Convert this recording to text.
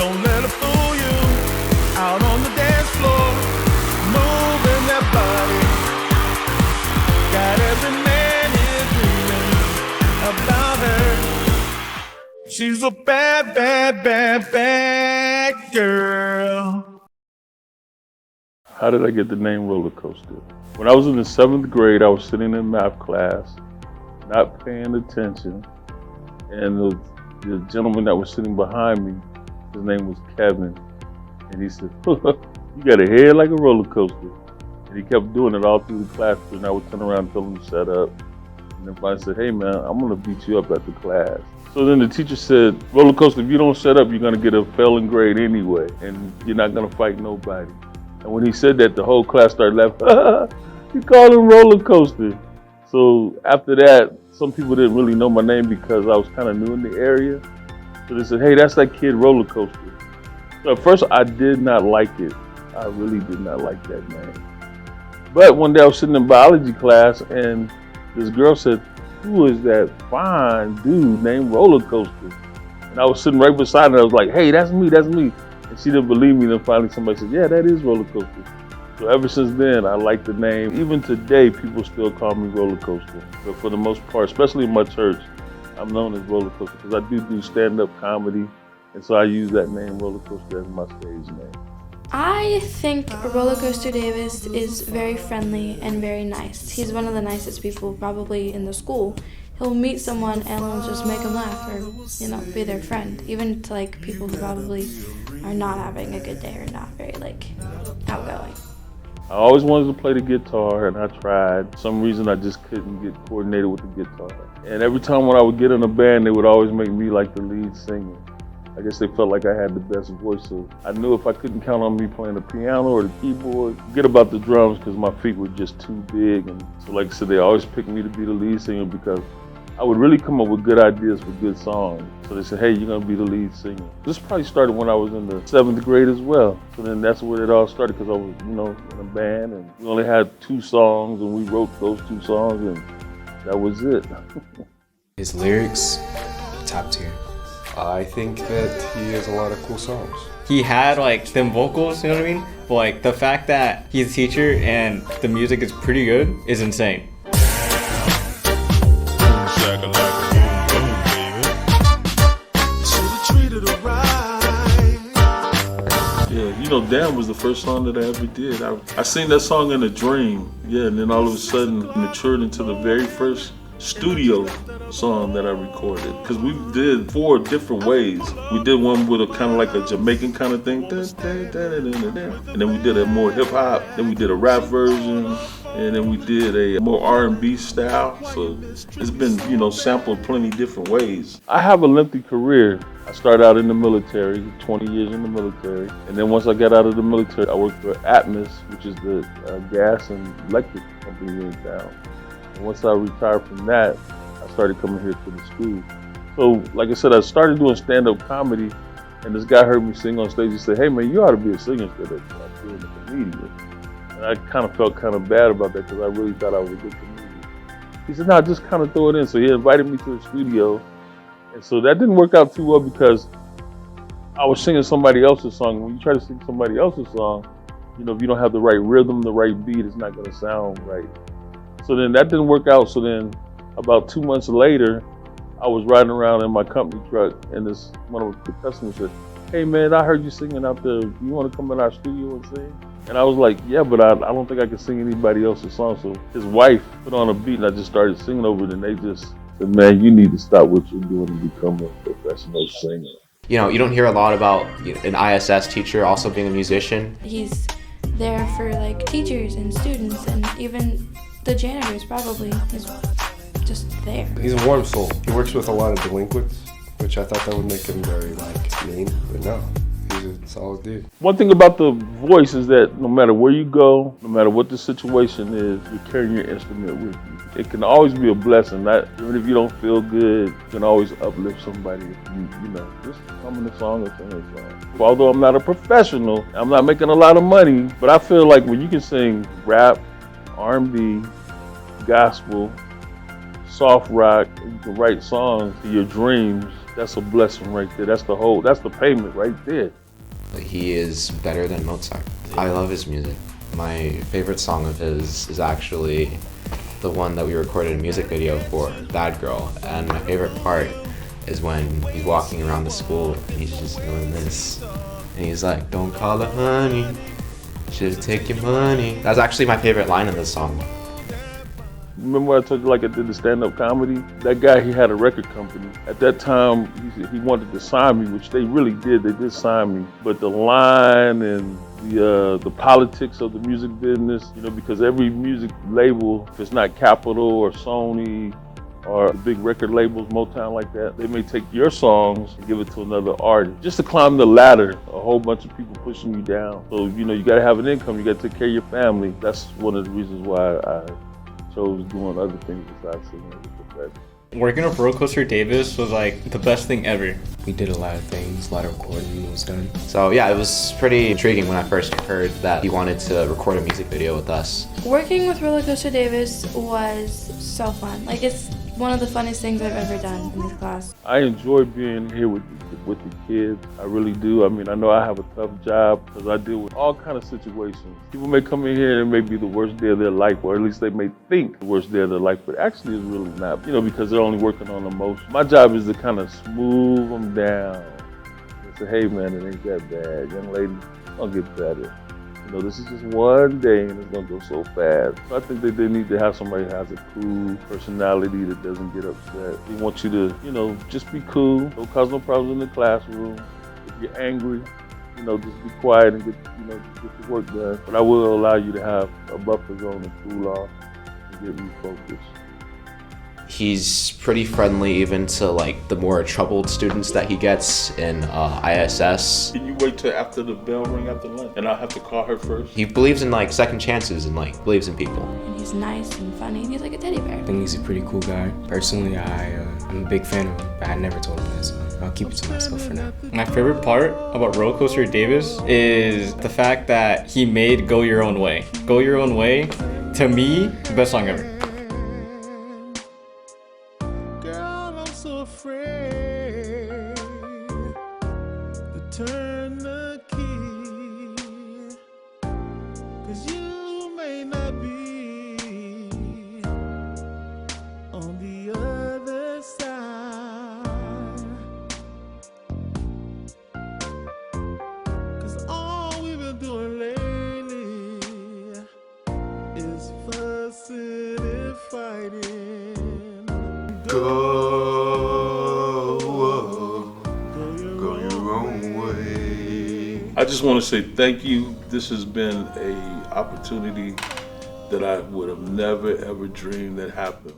Don't let her fool you. Out on the dance floor, moving that body. Got every man here dreaming about her. She's a bad, bad, bad, bad girl. How did I get the name Rollercoaster? When I was in the 7th grade, I was sitting in math class, not paying attention, and the gentleman that was sitting behind me, his name was Kevin, and he said, "You got a head like a roller coaster." And he kept doing it all through the class, and I would turn around and tell him to shut up. And then finally said, "Hey man, I'm gonna beat you up at the class." So then the teacher said, "Roller coaster, if you don't shut up, you're gonna get a failing grade anyway, and you're not gonna fight nobody." And when he said that, the whole class started laughing. "You called him Roller Coaster." So after that, some people didn't really know my name because I was kind of new in the area. So they said, "Hey, that's that kid Roller Coaster." So at first I did not like it. I really did not like that name. But one day I was sitting in biology class and this girl said, "Who is that fine dude named Roller Coaster?" And I was sitting right beside her. I was like, "Hey, that's me, that's me." And she didn't believe me. Then finally somebody said, "Yeah, that is Roller Coaster." So ever since then, I like the name. Even today, people still call me Roller Coaster. But for the most part, especially in my church, I'm known as Roller Coaster because I do stand-up comedy. And so I use that name, Roller Coaster, as my stage name. I think Rollercoaster Davis is very friendly and very nice. He's one of the nicest people probably in the school. He'll meet someone and he'll just make them laugh or, be their friend. Even to people who probably are not having a good day or not very outgoing. I always wanted to play the guitar and I tried. For some reason I just couldn't get coordinated with the guitar. And every time when I would get in a band, they would always make me like the lead singer. I guess they felt like I had the best voice, so I knew if I couldn't count on me playing the piano or the keyboard, forget about the drums because my feet were just too big. And so like I said, they always picked me to be the lead singer because I would really come up with good ideas for good songs. So they said, "Hey, you're gonna be the lead singer." This probably started when I was in the 7th grade as well. So then that's where it all started because I was, in a band and we only had 2 songs and we wrote those 2 songs and that was it. His lyrics, top tier. I think that he has a lot of cool songs. He had them vocals, you know what I mean? But the fact that he's a teacher and the music is pretty good is insane. Yeah, Damn was the first song that I ever did. I sang that song in a dream, and then all of a sudden matured into the very first studio song that I recorded. Because we did 4 different ways. We did one with a kind of like a Jamaican kind of thing. And then we did a more hip hop. Then we did a rap version. And then we did a more R&B style. So it's been, sampled plenty different ways. I have a lengthy career. I started out in the military, 20 years in the military. And then once I got out of the military, I worked for Atmos, which is the gas and electric company here in town. And once I retired from that, I started coming here to the school. So, like I said, I started doing stand-up comedy, and this guy heard me sing on stage. He said, "Hey man, you ought to be a singer instead of being a comedian." And I kind of felt kind of bad about that because I really thought I was a good comedian. He said, "No, just kind of throw it in." So he invited me to the studio. And so that didn't work out too well because I was singing somebody else's song. When you try to sing somebody else's song, if you don't have the right rhythm, the right beat, it's not going to sound right. So then that didn't work out. So then about 2 months later, I was riding around in my company truck and one of the customers said, "Hey man, I heard you singing out there. You want to come in our studio and sing?" And I was like, "Yeah, but I don't think I can sing anybody else's song." So his wife put on a beat and I just started singing over it and they just said, "Man, you need to stop what you're doing and become a professional singer." You don't hear a lot about an ISS teacher also being a musician. He's there for teachers and students and even the janitors probably. He's just there. He's a warm soul. He works with a lot of delinquents, which I thought that would make him very mean, but no, he's a solid dude. One thing about the voice is that no matter where you go, no matter what the situation is, you're carrying your instrument with you. It can always be a blessing. Even if you don't feel good, you can always uplift somebody if you just humming a song or singing a song. Although I'm not a professional, I'm not making a lot of money, but I feel like when you can sing rap, R&B, gospel, soft rock, you can write songs to your dreams, That's a blessing right there. That's the payment right there. He is better than Mozart. I love his music. My favorite song of his is actually the one that we recorded a music video for, Bad Girl. And my favorite part is when he's walking around the school and he's just doing this. And he's like, "Don't call her honey, she'll take your money." That's actually my favorite line in this song. Remember I told you like I did the stand-up comedy? That guy, he had a record company. At that time, he wanted to sign me, which they really did. They did sign me. But the line and the politics of the music business, you know, because every music label, if it's not Capitol or Sony or the big record labels, Motown like that, they may take your songs and give it to another artist. Just to climb the ladder, a whole bunch of people pushing you down. So, you know, you gotta have an income, you gotta take care of your family. That's one of the reasons why I chose doing other things besides singing as a profession. Working with Rollercoaster Davis was like the best thing ever. We did a lot of things, a lot of recording was done. So yeah, it was pretty intriguing when I first heard that he wanted to record a music video with us. Working with Rollercoaster Davis was so fun. Like, it's one of the funnest things I've ever done in this class. I enjoy being here with the kids. I really do. I mean, I know I have a tough job because I deal with all kind of situations. People may come in here and it may be the worst day of their life, or at least they may think the worst day of their life, but actually it's really not, you know, because they're only working on emotion. My job is to kind of smooth them down and say, "Hey man, it ain't that bad. Young lady, I'll get better. You know, this is just one day and it's gonna go so fast." So I think that they need to have somebody who has a cool personality that doesn't get upset. They want you to, you know, just be cool. Don't cause no problems in the classroom. If you're angry, you know, just be quiet and get your work done. But I will allow you to have a buffer zone and cool off and get refocused. He's pretty friendly even to like the more troubled students that he gets in ISS. Can you wait till after the bell ring after lunch and I'll have to call her first? He believes in like second chances and like believes in people. And he's nice and funny. He's like a teddy bear. I think he's a pretty cool guy. Personally, I'm a big fan of him, but I never told him this, so I'll keep it to myself for now. My favorite part about Rollercoaster Davis is the fact that he made Go Your Own Way. Go Your Own Way, to me, the best song ever. Girl, I'm so afraid to turn the key, 'cause you may not be on the other side, 'cause all we've been doing lately is fussing and fighting. Go your own way. I just want to say thank you. This has been an opportunity that I would have never ever dreamed that happened.